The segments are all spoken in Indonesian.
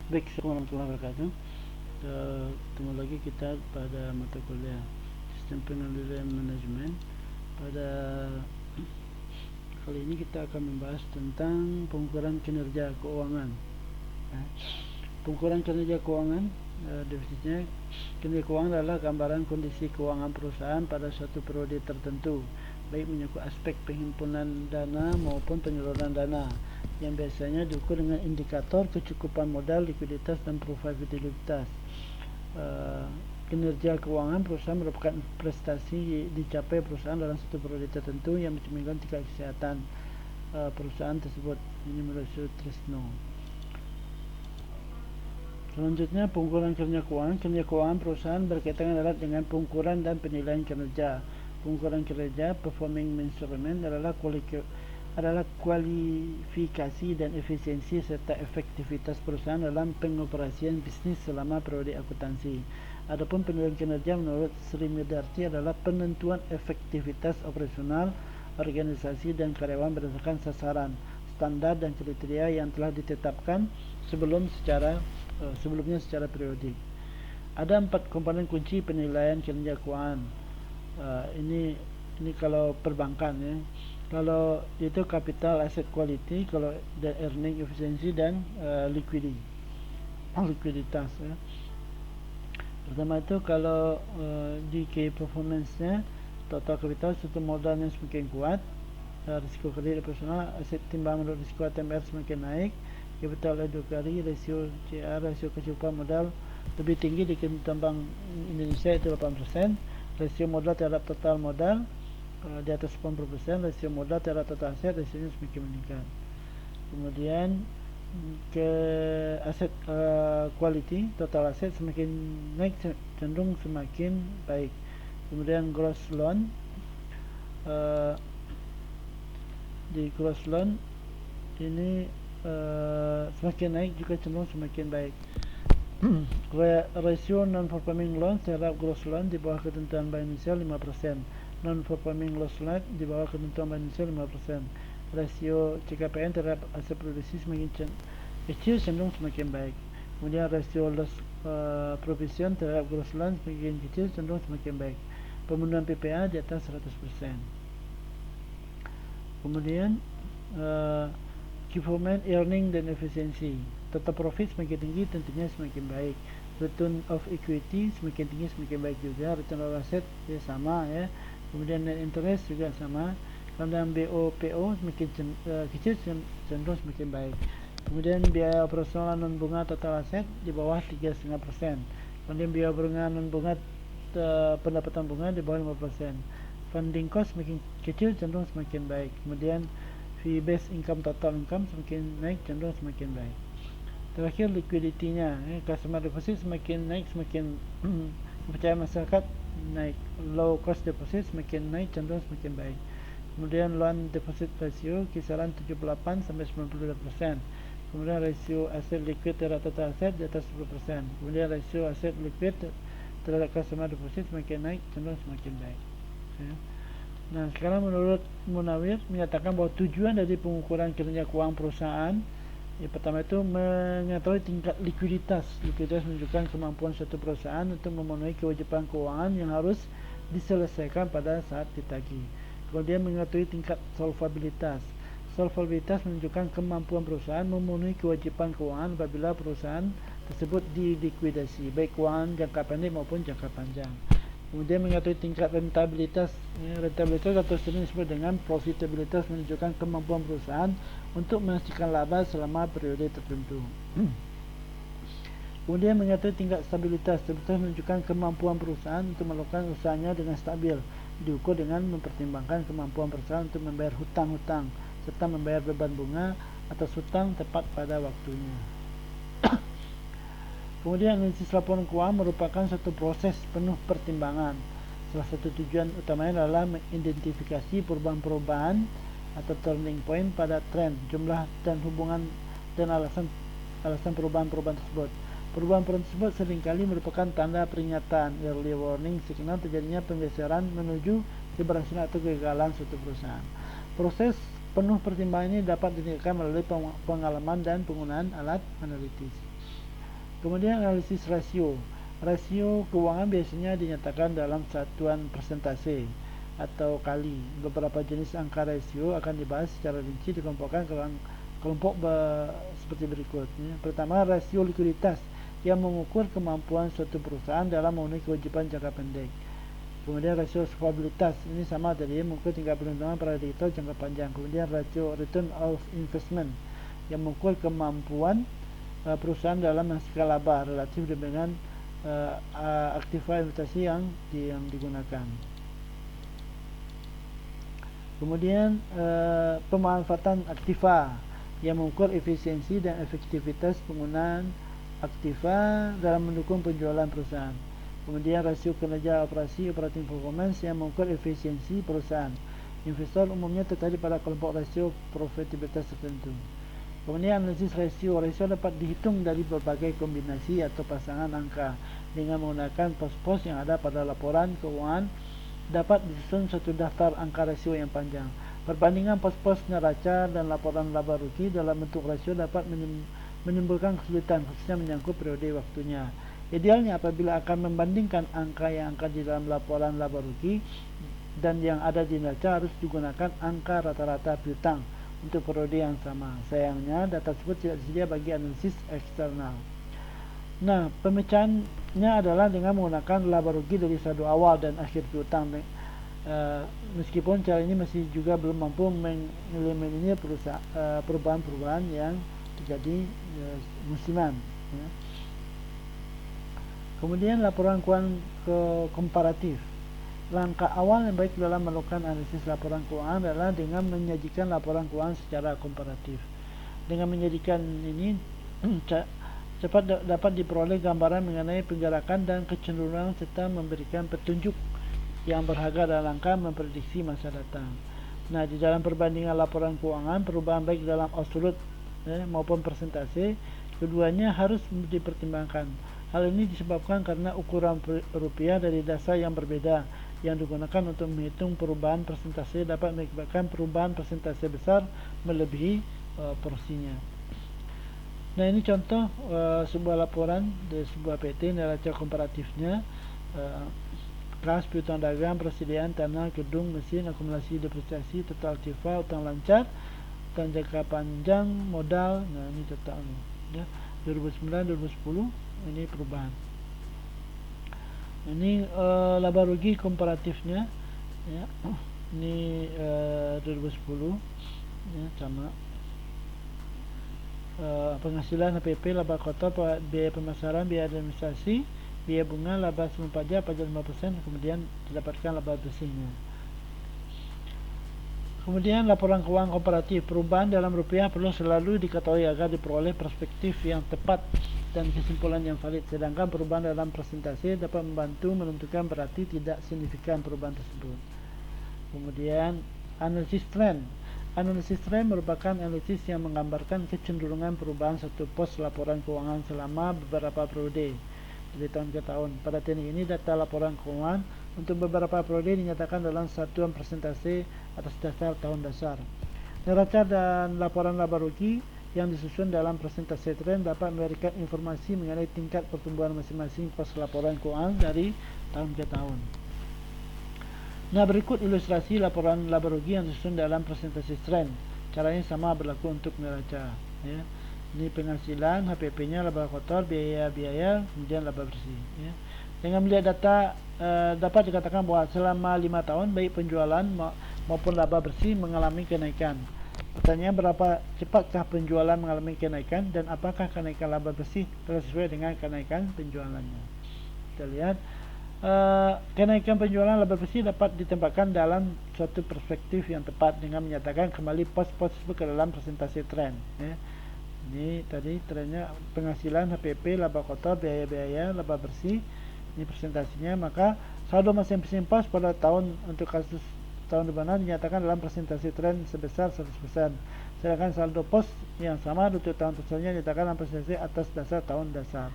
Baik, Assalamualaikum warahmatullahi wabarakatuh. Ketemu lagi kita pada mata kuliah Sistem Pengendalian Manajemen. Pada kali ini kita akan membahas tentang pengukuran kinerja keuangan. Pengukuran kinerja keuangan, definisinya, kinerja keuangan adalah gambaran kondisi keuangan perusahaan pada suatu periode tertentu, baik menyangkut aspek penghimpunan dana maupun penyaluran dana, yang biasanya diukur dengan indikator kecukupan modal, likuiditas, dan profitabilitas. Kinerja keuangan perusahaan merupakan prestasi dicapai perusahaan dalam satu periode tertentu yang mencerminkan tingkat kesehatan perusahaan tersebut. Ini menurut Tresno. Selanjutnya, pengukuran kinerja keuangan. Kinerja keuangan perusahaan berkaitan erat dengan pengukuran dan penilaian kinerja. Pengukuran kinerja, performing measurement, adalah kualifikasi dan efisiensi serta efektivitas perusahaan dalam pengoperasian bisnis selama periode akuntansi. Adapun penilaian kinerja menurut Sri Medarti adalah penentuan efektivitas operasional organisasi dan karyawan berdasarkan sasaran, standar, dan kriteria yang telah ditetapkan sebelumnya secara periodik. Ada 4 komponen kunci penilaian kinerja keuangan. Ini kalau perbankan, ya. Kalau itu capital asset quality, kalau earning efficiency, dan likuiditas, ya. Pertama itu kalau di key performance-nya, total capital serta modalnya semakin kuat, risiko kredit operasional, aset timbang menurut risiko ATMR semakin naik, capital adequacy, rasio CR, rasio kecukupan modal lebih tinggi di bank Indonesia, itu 8%, rasio modal terhadap total modal di atas 80%, rasio modal terhadap total aset, rasionya semakin meningkat. Kemudian ke aset quality, total aset semakin naik, cenderung semakin baik. Kemudian gross loan, di gross loan ini semakin naik juga cenderung semakin baik. Rasio non-performing loan terhadap gross loan di bawah ketentuan Bank Indonesia 5%, non-performing loan di bawah ketentuan Bank Indonesia 5%. Rasio CKPN terhadap aset produksi semakin kecil, cenderung semakin baik. Kemudian rasio loss provision terhadap gross loan semakin kecil, cenderung semakin baik. Pemenuhan PPA di atas 100%. Kemudian key performance, earning, dan efisiensi. Total profit semakin tinggi, tentunya semakin baik. Return of equity semakin tinggi, semakin baik juga. Return of asset ya sama, ya. Kemudian net interest juga sama. Kemudian BOPO semakin kecil, cenderung semakin baik. Kemudian biaya operasional non bunga total aset di bawah 3,5%. Kemudian biaya bunga non bunga pendapatan bunga di bawah 5%. Funding cost semakin kecil, cenderung semakin baik. Kemudian fee based income, total income semakin naik, cenderung semakin baik. Terakhir, liquidity-nya, customer deposit semakin naik, semakin kepercayaan masyarakat naik. Low cost deposit semakin naik, cenderung semakin baik. Kemudian loan deposit ratio kisaran 78 sampai 92%. Kemudian rasio aset liquid terhadap total aset di atas 10%. Kemudian rasio aset liquid terhadap customer deposit semakin naik, cenderung semakin baik. Nah, sekarang menurut Munawir menyatakan bahwa tujuan dari pengukuran kinerja keuangan perusahaan, pertama itu mengetahui tingkat likuiditas. Likuiditas menunjukkan kemampuan suatu perusahaan untuk memenuhi kewajiban keuangan yang harus diselesaikan pada saat ditagih. Kemudian mengetahui tingkat solvabilitas. Solvabilitas menunjukkan kemampuan perusahaan memenuhi kewajiban keuangan apabila perusahaan tersebut dilikuidasi, baik keuangan jangka pendek maupun jangka panjang. Kemudian mengetahui tingkat rentabilitas. Rentabilitas atau sering disebut dengan profitabilitas menunjukkan kemampuan perusahaan untuk menghasilkan laba selama periode tertentu. Kemudian mengetahui tingkat stabilitas. Stabilitas menunjukkan kemampuan perusahaan untuk melakukan usahanya dengan stabil, diukur dengan mempertimbangkan kemampuan perusahaan untuk membayar hutang-hutang serta membayar beban bunga atas hutang tepat pada waktunya. Kemudian analisis laporan keuangan merupakan satu proses penuh pertimbangan. Salah satu tujuan utamanya adalah mengidentifikasi perubahan-perubahan atau turning point pada tren, jumlah, dan hubungan dan alasan perubahan-perubahan tersebut. Perubahan-perubahan tersebut seringkali merupakan tanda peringatan, early warning signal terjadinya penggeseran menuju keberhasilan atau kegagalan suatu perusahaan. Proses penuh pertimbangan ini dapat ditingkatkan melalui pengalaman dan penggunaan alat analitis. Kemudian analisis rasio. Rasio keuangan biasanya dinyatakan dalam satuan persentase atau kali. Beberapa jenis angka rasio akan dibahas secara rinci, dikelompokkan ke kelompok seperti berikut. Pertama, rasio likuiditas yang mengukur kemampuan suatu perusahaan dalam memenuhi kewajiban jangka pendek. Kemudian rasio solvabilitas, ini sama tadi, mengukur tingkat perlindungan pada kreditor jangka panjang. Kemudian rasio return of investment yang mengukur kemampuan perusahaan dalam menghasilkan laba relatif dengan aktiva investasi yang digunakan. Kemudian pemanfaatan aktiva yang mengukur efisiensi dan efektivitas penggunaan aktiva dalam mendukung penjualan perusahaan. Kemudian rasio kinerja operasi operating performance yang mengukur efisiensi perusahaan. Investor umumnya tertarik pada kelompok rasio profitabilitas tertentu. Kemudian analisis rasio. Rasio dapat dihitung dari berbagai kombinasi atau pasangan angka dengan menggunakan pos-pos yang ada pada laporan keuangan. Dapat disusun satu daftar angka rasio yang panjang. Perbandingan pos-pos neraca dan laporan laba rugi dalam bentuk rasio dapat menimbulkan kesulitan, khususnya menyangkut periode waktunya. Idealnya apabila akan membandingkan angka yang ada di dalam laporan laba rugi dan yang ada di neraca, harus digunakan angka rata-rata piutang untuk periode yang sama. Sayangnya data tersebut tidak tersedia bagi analisis eksternal. Nah, pemecahannya adalah dengan menggunakan laba rugi dari saldo awal dan akhir piutang. Meskipun cara ini masih juga belum mampu mengeliminir perubahan-perubahan yang terjadi musiman. Kemudian laporan keuangan komparatif. Langkah awal yang baik dalam melakukan analisis laporan keuangan adalah dengan menyajikan laporan keuangan secara komparatif. Dengan menyajikan ini cepat dapat diperoleh gambaran mengenai pergerakan dan kecenderungan serta memberikan petunjuk yang berharga dalam rangka memprediksi masa datang. Nah, di dalam perbandingan laporan keuangan, perubahan baik dalam absolut maupun persentase, keduanya harus dipertimbangkan. Hal ini disebabkan karena ukuran rupiah dari dasar yang berbeda yang digunakan untuk menghitung perubahan persentase dapat mengakibatkan perubahan persentase besar melebihi porsinya. Nah, ini contoh sebuah laporan dari sebuah PT neraca komparatifnya. Kas, piutang dagang, persediaan tanah, gedung, mesin, akumulasi depresiasi, total aktiva, utang lancar, utang jangka panjang, modal. Nah, ini total ya, 2009-2010 ini perubahan. Ini laba rugi komparatifnya ya. Ini 2010 ya, sama. Penghasilan HPP, laba kotor, biaya pemasaran, biaya administrasi, biaya bunga, laba sebelum pajak 5%, kemudian didapatkan laba bersihnya. Kemudian laporan keuangan komparatif. Perubahan dalam rupiah perlu selalu diketahui agar diperoleh perspektif yang tepat dan kesimpulan yang valid, sedangkan perubahan dalam persentase dapat membantu menentukan berarti tidak signifikan perubahan tersebut. Kemudian analisis trend. Analisis trend merupakan analisis yang menggambarkan kecenderungan perubahan satu pos laporan keuangan selama beberapa periode dari tahun ke tahun. Pada teknik ini, data laporan keuangan untuk beberapa periode dinyatakan dalam satuan persentase atas dasar tahun dasar. Neraca dan laporan laba rugi yang disusun dalam persentase trend dapat memberikan informasi mengenai tingkat pertumbuhan masing-masing pos laporan keuangan dari tahun ke tahun. Nah, berikut ilustrasi laporan laba rugi yang disusun dalam persentase trend. Caranya sama berlaku untuk neraca. Ya. Ini penghasilan, HPP-nya, laba kotor, biaya-biaya, kemudian laba bersih. Ya. Dengan melihat data, dapat dikatakan bahwa selama 5 tahun baik penjualan maupun laba bersih mengalami kenaikan. Pertanyaan, berapa cepatkah penjualan mengalami kenaikan dan apakah kenaikan laba bersih telah sesuai dengan kenaikan penjualannya? Kita lihat. Kenaikan penjualan laba bersih dapat ditempatkan dalam suatu perspektif yang tepat dengan menyatakan kembali pos-pos ke dalam persentase trend. Ya. Ini tadi trendnya penghasilan, HPP, laba kotor, biaya-biaya, laba bersih. Ini presentasinya. Maka saldo masing-masing pos pada tahun untuk kasus tahun depan dinyatakan dalam persentase trend sebesar 100%. Sedangkan saldo pos yang sama untuk tahun tersebutnya dinyatakan dalam persentase atas dasar tahun dasar.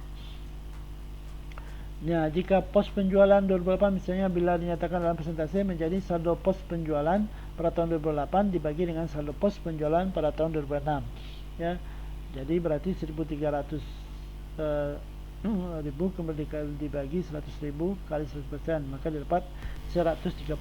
Nah, jika pos penjualan 2008 misalnya bila dinyatakan dalam persentase menjadi saldo pos penjualan pada tahun 2008 dibagi dengan saldo pos penjualan pada tahun 2006. Ya. Jadi berarti 1.300 ribu kemudian dibagi 100.000 kali 100%, maka didapat 130%.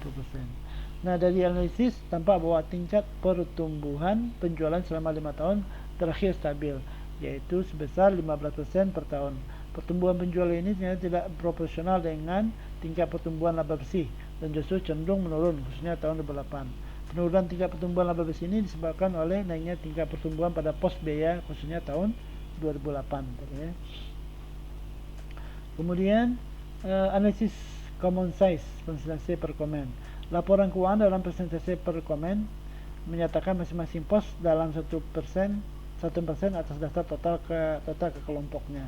Nah, dari analisis tampak bahwa tingkat pertumbuhan penjualan selama 5 tahun terakhir stabil, yaitu sebesar 15% per tahun. Pertumbuhan penjualan ini ternyata tidak proporsional dengan tingkat pertumbuhan laba bersih dan justru cenderung menurun, khususnya tahun 2008. Penurunan tingkat pertumbuhan laba bersih ini disebabkan oleh naiknya tingkat pertumbuhan pada pos biaya, khususnya tahun 2008. Kemudian analisis common size presentasi per komen. Laporan keuangan dalam presentasi per komen menyatakan masing-masing pos dalam 1% atas dasar total ke kelompoknya.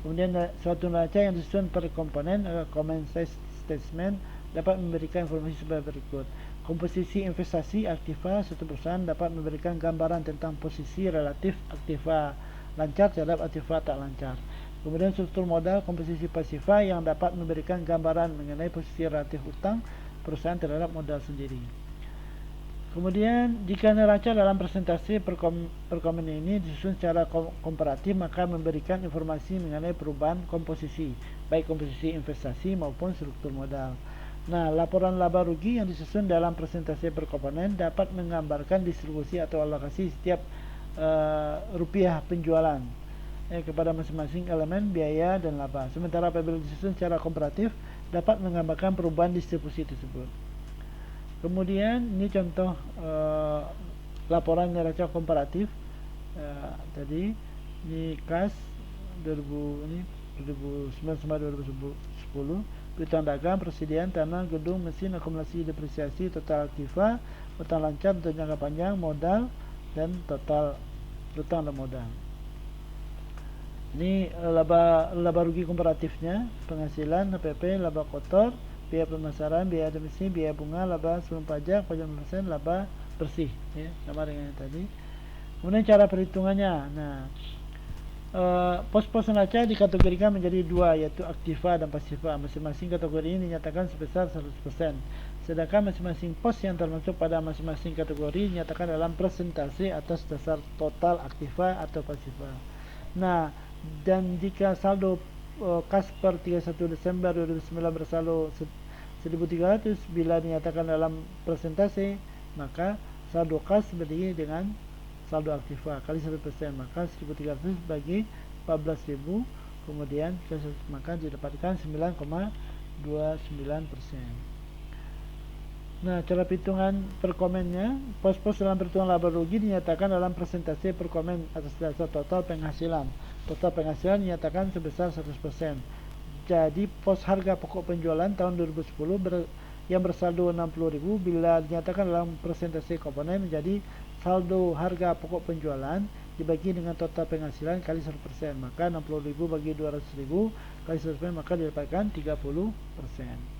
Kemudian suatu neraca yang disusun per komponen common size statement dapat memberikan informasi sebagai berikut. Komposisi investasi aktiva suatu perusahaan dapat memberikan gambaran tentang posisi relatif aktiva lancar terhadap aktiva tak lancar. Kemudian struktur modal komposisi pasifa yang dapat memberikan gambaran mengenai posisi relatif utang perusahaan terhadap modal sendiri. Kemudian jika neraca dalam presentasi per komen ini disusun secara komparatif, maka memberikan informasi mengenai perubahan komposisi, baik komposisi investasi maupun struktur modal. Nah, laporan laba rugi yang disusun dalam presentasi per komponen dapat menggambarkan distribusi atau alokasi setiap rupiah penjualan kepada masing-masing elemen biaya dan laba. Sementara apabila disusun secara komparatif dapat menggambarkan perubahan distribusi tersebut. Kemudian ini contoh laporan neraca komparatif tadi ini kas 2009-2010, piutang dagang, persediaan tanah, gedung, mesin, akumulasi depresiasi, total aktiva, utang lancar untuk jangka panjang, modal dan total utang dan modal. Ini laba rugi komparatifnya, penghasilan, HPP, laba kotor, biaya pemasaran, biaya admisi, biaya bunga, laba sebelum pajak, pajak persen, laba bersih, ya, sama dengan yang tadi. Kemudian cara perhitungannya. Nah, pos-pos neraca dikategorikan menjadi dua, yaitu aktiva dan pasifa. Masing-masing kategori ini dinyatakan sebesar 100%. Sedangkan masing-masing pos yang termasuk pada masing-masing kategori dinyatakan dalam presentasi atas dasar total aktiva atau pasifa. Nah, dan jika saldo kas per 31 Desember 2009 bersaldo 1.300 bila dinyatakan dalam presentasi, maka saldo kas berdiri dengan saldo aktiva kali 1%, maka 1.300 bagi 14.000, kemudian maka didapatkan 9,29%. Nah, cara perhitungan per komennya, pos-pos dalam perhitungan laba rugi dinyatakan dalam presentasi per komen atas dasar total penghasilan. Total penghasilan dinyatakan sebesar 100%. Jadi pos harga pokok penjualan tahun 2010 yang bersaldo 60.000 bila dinyatakan dalam presentasi komponen menjadi saldo harga pokok penjualan dibagi dengan total penghasilan kali 100%, maka 60.000 bagi 200.000 kali 100% maka didapatkan 30%.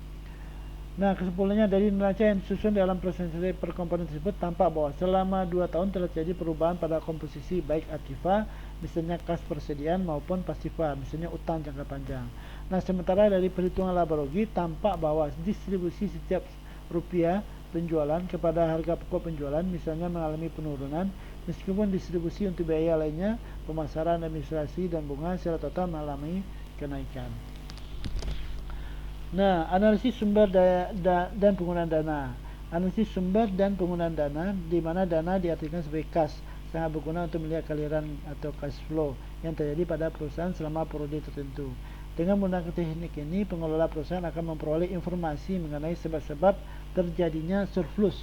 Nah, kesimpulannya dari neraca yang disusun dalam presentasi per komponen tersebut tampak bahwa selama 2 tahun telah terjadi perubahan pada komposisi baik aktiva, misalnya kas persediaan, maupun pasifa, misalnya utang jangka panjang. Nah, sementara dari perhitungan laba rugi tampak bahwa distribusi setiap rupiah penjualan kepada harga pokok penjualan misalnya mengalami penurunan, meskipun distribusi untuk biaya lainnya, pemasaran, administrasi, dan bunga secara total mengalami kenaikan. Nah, analisis sumber dan penggunaan dana. Analisis sumber dan penggunaan dana, di mana dana diartikan sebagai kas, sangat berguna untuk melihat aliran atau cash flow yang terjadi pada perusahaan selama periode tertentu. Dengan menggunakan teknik ini, pengelola perusahaan akan memperoleh informasi mengenai sebab-sebab terjadinya surplus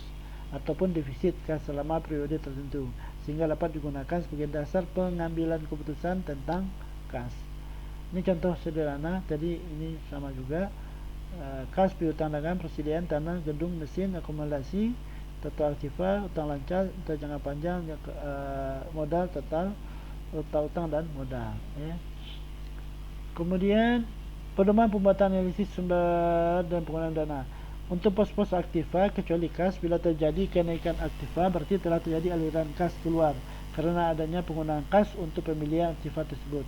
ataupun defisit kas selama periode tertentu, sehingga dapat digunakan sebagai dasar pengambilan keputusan tentang kas. Ini contoh sederhana, tadi ini sama juga. Kas piutang dagang, persediaan tanah, gedung, mesin, akumulasi, total aktiva, utang lancar, utang jangka panjang, modal total, utang dan modal. Ya. Kemudian pedoman pembuatan analisis sumber dan penggunaan dana. Untuk pos-pos aktiva kecuali kas, bila terjadi kenaikan aktiva berarti telah terjadi aliran kas keluar karena adanya penggunaan kas untuk pemilihan aktiva tersebut.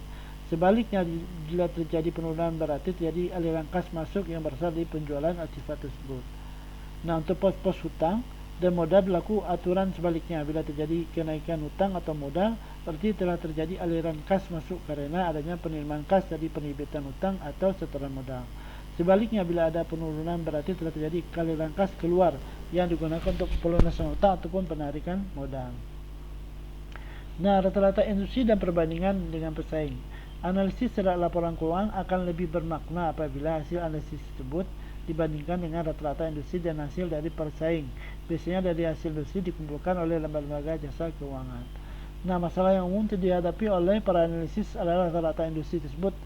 Sebaliknya, bila terjadi penurunan berarti terjadi aliran kas masuk yang berasal dari penjualan aktiva tersebut. Nah, untuk pos-pos hutang, dan modal berlaku aturan sebaliknya. Bila terjadi kenaikan hutang atau modal, berarti telah terjadi aliran kas masuk karena adanya penerimaan kas dari penerbitan hutang atau setoran modal. Sebaliknya, bila ada penurunan berarti telah terjadi aliran kas keluar yang digunakan untuk pelunasan hutang ataupun penarikan modal. Nah, rata-rata industri dan perbandingan dengan pesaing. Analisis terhadap laporan keuangan akan lebih bermakna apabila hasil analisis tersebut dibandingkan dengan rata-rata industri dan hasil dari persaing. Biasanya dari hasil industri dikumpulkan oleh lembaga jasa keuangan. Nah, masalah yang umum dihadapi oleh para analisis adalah rata-rata industri tersebut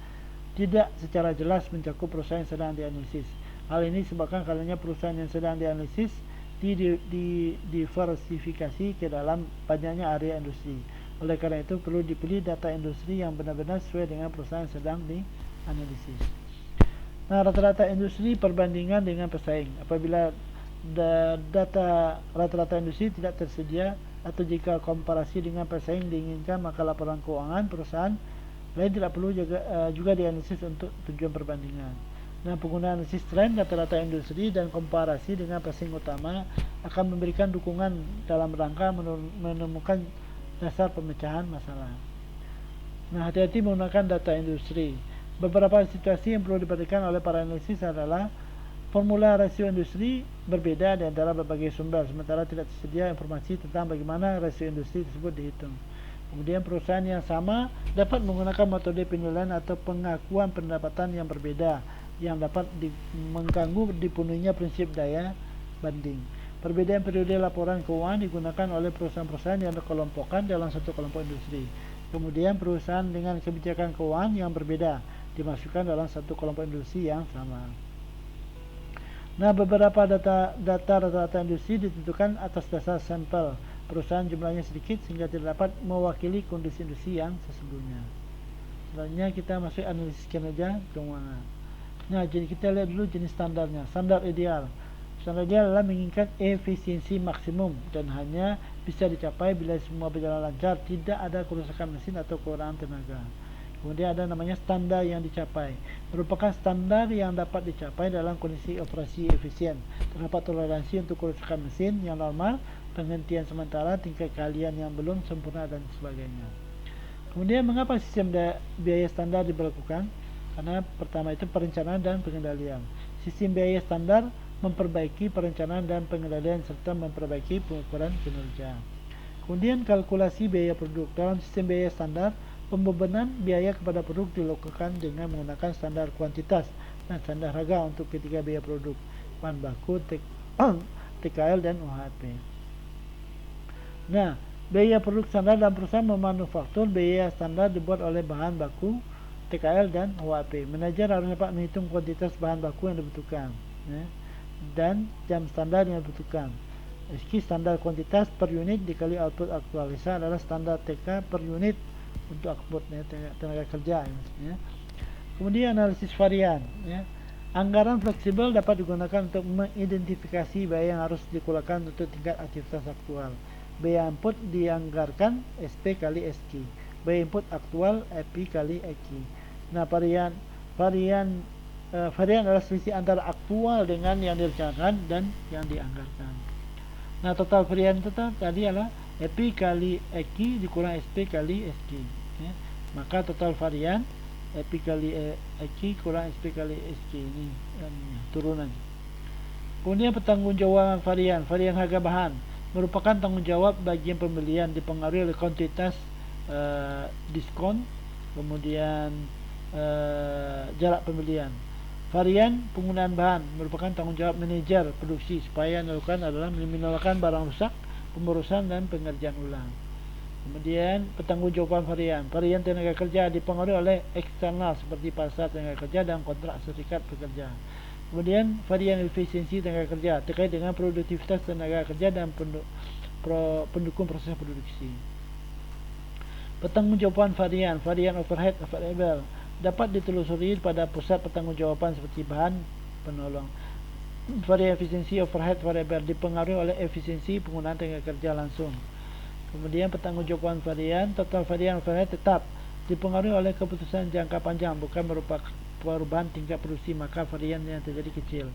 tidak secara jelas mencakup perusahaan yang sedang dianalisis. Hal ini disebabkan karena perusahaan yang sedang dianalisis diversifikasi ke dalam banyaknya area industri. Oleh karena itu perlu dipilih data industri yang benar-benar sesuai dengan perusahaan yang sedang dianalisis. Nah, rata-rata industri perbandingan dengan pesaing. Apabila data rata-rata industri tidak tersedia atau jika komparasi dengan pesaing diinginkan, maka laporan keuangan perusahaan lain tidak perlu juga dianalisis untuk tujuan perbandingan. Nah, penggunaan analisis tren rata-rata industri dan komparasi dengan pesaing utama akan memberikan dukungan dalam rangka menemukan dasar pemecahan masalah. Nah, hati-hati menggunakan data industri. Beberapa situasi yang perlu diperhatikan oleh para analisis adalah formula rasio industri berbeda di antara berbagai sumber, sementara tidak tersedia informasi tentang bagaimana rasio industri tersebut dihitung. Kemudian perusahaan yang sama dapat menggunakan metode penilaian atau pengakuan pendapatan yang berbeda yang dapat mengganggu dipenuhinya prinsip daya banding. Perbedaan periode laporan keuangan digunakan oleh perusahaan-perusahaan yang dikelompokkan dalam satu kelompok industri. Kemudian perusahaan dengan kebijakan keuangan yang berbeda dimasukkan dalam satu kelompok industri yang sama. Nah, beberapa data rata-rata industri ditentukan atas dasar sampel perusahaan jumlahnya sedikit sehingga tidak dapat mewakili kondisi industri yang sesungguhnya. Selanjutnya kita masuk analisis kinerja keuangan. Nah, jadi kita lihat dulu jenis standarnya. Standar ideal. Standar ideal adalah menginginkan efisiensi maksimum dan hanya bisa dicapai bila semua berjalan lancar, tidak ada kerusakan mesin atau kekurangan tenaga. Kemudian ada namanya standar yang dicapai. Merupakan standar yang dapat dicapai dalam kondisi operasi efisien. Terdapat toleransi untuk kerusakan mesin yang normal, penghentian sementara, tingkat keahlian yang belum sempurna dan sebagainya. Kemudian mengapa sistem biaya standar diberlakukan? Karena pertama itu perencanaan dan pengendalian. Sistem biaya standar memperbaiki perencanaan dan pengendalian serta memperbaiki pengukuran kinerja. Kemudian kalkulasi biaya produk. Dalam sistem biaya standar, pembebanan biaya kepada produk dilakukan dengan menggunakan standar kuantitas dan standar harga untuk ketiga biaya produk, bahan baku, TKL dan UHP. Nah, biaya produk standar dan perusahaan memanufaktur biaya standar dibuat oleh bahan baku, TKL dan UHP. Manajer harus dapat menghitung kuantitas bahan baku yang dibutuhkan, dan jam standar yang dibutuhkan. Standar kuantitas per unit dikali output aktualisa adalah standar TK per unit untuk output tenaga kerja. Kemudian analisis varian. Anggaran fleksibel dapat digunakan untuk mengidentifikasi biaya yang harus dikeluarkan untuk tingkat aktivitas aktual. Biaya input dianggarkan SP kali SQ. Biaya input aktual EP kali EQ. Nah, varian adalah selisih antara aktual dengan yang direncanakan dan yang dianggarkan. Nah, total varian total tadi adalah EP kali EQ dikurang SP kali SQ. Maka total varian EP kali EQ kurang SP kali SQ. Ini turunan. Kemudian pertanggungjawaban varian. Varian harga bahan merupakan tanggung jawab bagian pembelian dipengaruhi oleh kuantitas, diskon, kemudian jarak pembelian. Varian penggunaan bahan merupakan tanggung jawab manajer produksi supaya yang dilakukan adalah meminimalkan barang rusak, pemrosesan dan pengerjaan ulang. Kemudian pertanggungjawaban varian. Varian tenaga kerja dipengaruhi oleh eksternal seperti pasar tenaga kerja dan kontrak serikat pekerja. Kemudian varian efisiensi tenaga kerja terkait dengan produktivitas tenaga kerja dan pendukung proses produksi. Pertanggungjawaban varian overhead variable dapat ditelusuri pada pusat pertanggungjawaban seperti bahan penolong. Varian efisiensi overhead variable dipengaruhi oleh efisiensi penggunaan tenaga kerja langsung. Kemudian pertanggungjawaban varian total varian overhead tetap dipengaruhi oleh keputusan jangka panjang, bukan merupakan perubahan tingkat produksi, maka varian yang terjadi kecil.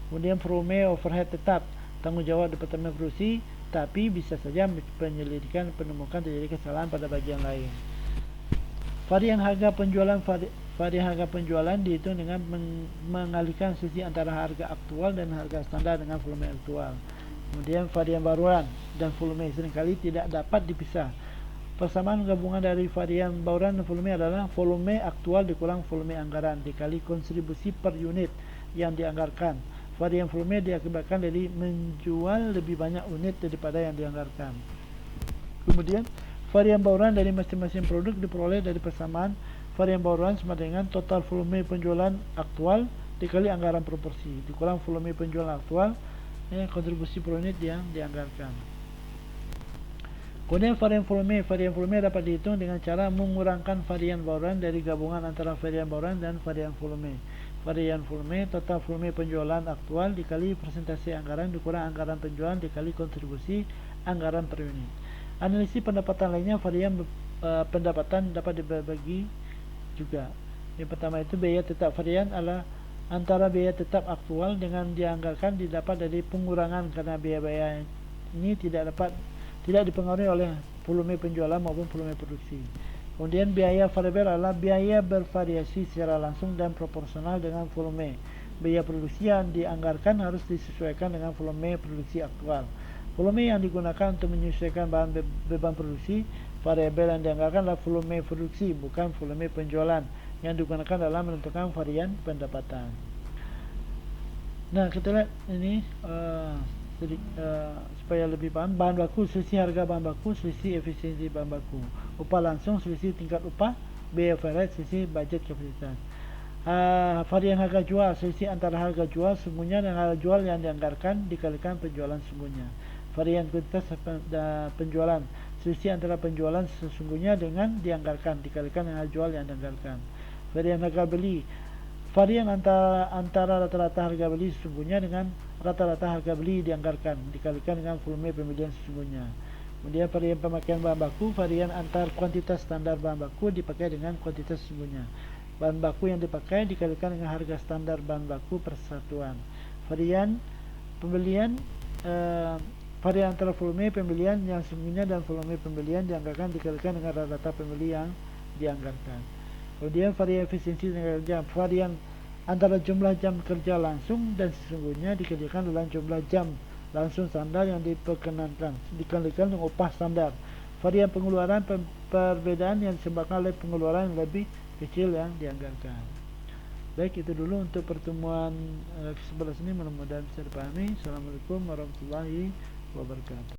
Kemudian volume overhead tetap tanggung jawab Departemen Produksi, tapi bisa saja penyelidikan menemukan terjadi kesalahan pada bagian lain. Varian harga penjualan dihitung dengan mengalihkan selisih antara harga aktual dan harga standar dengan volume aktual. Kemudian varian bauran dan volume seringkali tidak dapat dipisah. Persamaan gabungan dari varian bauran dan volume adalah volume aktual dikurang volume anggaran dikali kontribusi per unit yang dianggarkan. Varian volume diakibatkan dari menjual lebih banyak unit daripada yang dianggarkan. Kemudian varian bauran dari masing-masing produk diperoleh dari persamaan varian bauran sama dengan total volume penjualan aktual dikali anggaran proporsi dikurang volume penjualan aktual kontribusi per unit yang dianggarkan. Kemudian varian volume dapat dihitung dengan cara mengurangkan varian bauran dari gabungan antara varian bauran dan varian volume. Varian volume total volume penjualan aktual dikali persentase anggaran dikurang anggaran penjualan dikali kontribusi anggaran per unit. Analisis pendapatan lainnya, varian pendapatan dapat dibagi juga. Yang pertama itu biaya tetap. Varian adalah antara biaya tetap aktual dengan dianggarkan didapat dari pengurangan karena biaya-biaya ini tidak dipengaruhi oleh volume penjualan maupun volume produksi. Kemudian biaya variabel adalah biaya bervariasi secara langsung dan proporsional dengan volume. Biaya produksi yang dianggarkan harus disesuaikan dengan volume produksi aktual. Volume yang digunakan untuk menyesuaikan beban produksi, variabel yang dianggarkan adalah volume produksi, bukan volume penjualan yang digunakan dalam menentukan varian pendapatan. Nah, kita lihat ini supaya lebih paham. Bahan baku, selisih harga bahan baku, selisih efisiensi bahan baku. Upah langsung, selisih tingkat upah. Biaya overhead, selisih budget kapasitas. Varian harga jual, selisih antara harga jual sesungguhnya dan harga jual yang dianggarkan dikalikan penjualan sesungguhnya. Varian kuantitas penjualan, selisih antara penjualan sesungguhnya dengan dianggarkan dikalikan dengan harga jual yang dianggarkan. Varian harga beli, varian antara rata-rata harga beli sesungguhnya dengan rata-rata harga beli dianggarkan dikalikan dengan volume pembelian sesungguhnya. Kemudian varian pemakaian bahan baku, varian antar kuantitas standar bahan baku dipakai dengan kuantitas sesungguhnya. Bahan baku yang dipakai dikalikan dengan harga standar bahan baku persatuan. Varian pembelian varian antara volume pembelian yang sesungguhnya dan volume pembelian dianggarkan dikalikan dengan rata-rata pembeli yang dianggarkan. Kemudian varian efisiensi tenaga kerja, varian antara jumlah jam kerja langsung dan sesungguhnya dikalikan dalam jumlah jam langsung standar yang diperkenankan dikalikan dengan upah standar. Varian pengeluaran, perbedaan yang disebabkan oleh pengeluaran yang lebih kecil yang dianggarkan. Baik, itu dulu untuk pertemuan 11 ini, mudah-mudahan bisa dipahami. Assalamualaikum warahmatullahi wabarakatuh.